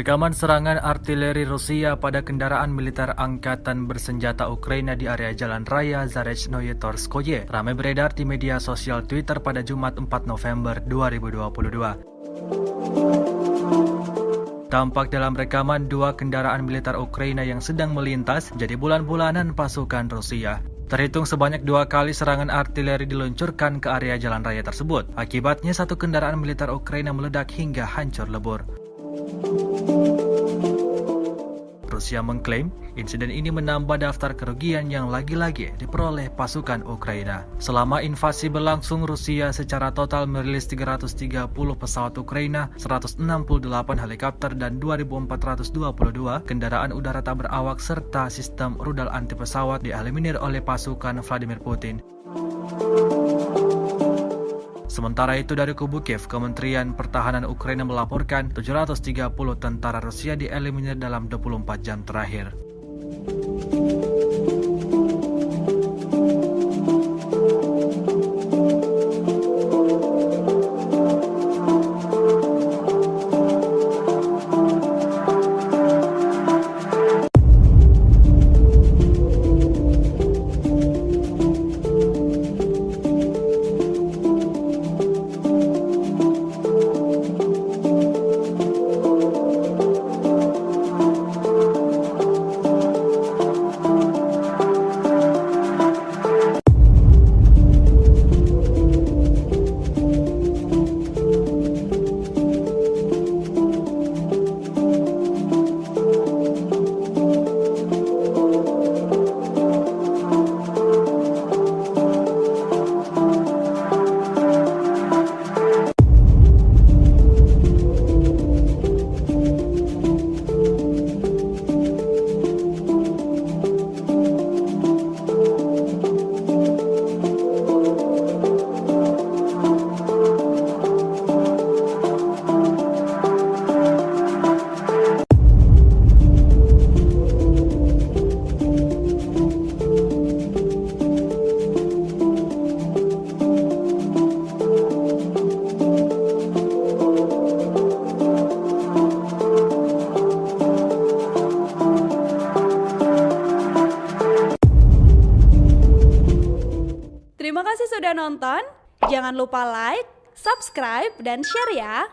Rekaman serangan artileri Rusia pada kendaraan militer angkatan bersenjata Ukraina di area Jalan Raya Zarechnoye Torskoye ramai beredar di media sosial Twitter pada Jumat 4 November 2022. Tampak dalam rekaman dua kendaraan militer Ukraina yang sedang melintas jadi bulan-bulanan pasukan Rusia. Terhitung sebanyak 2 kali serangan artileri diluncurkan ke area jalan raya tersebut. Akibatnya satu kendaraan militer Ukraina meledak hingga hancur lebur. Rusia mengklaim insiden ini menambah daftar kerugian yang lagi-lagi diperoleh pasukan Ukraina. Selama invasi berlangsung, Rusia secara total merilis 330 pesawat Ukraina, 168 helikopter, dan 2.422 kendaraan udara tak berawak serta sistem rudal anti pesawat dieliminir oleh pasukan Vladimir Putin. Sementara itu dari kubu Kiev, Kementerian Pertahanan Ukraina melaporkan 730 tentara Rusia dieliminir dalam 24 jam terakhir. Terima kasih sudah nonton. Jangan lupa like, subscribe, dan share ya.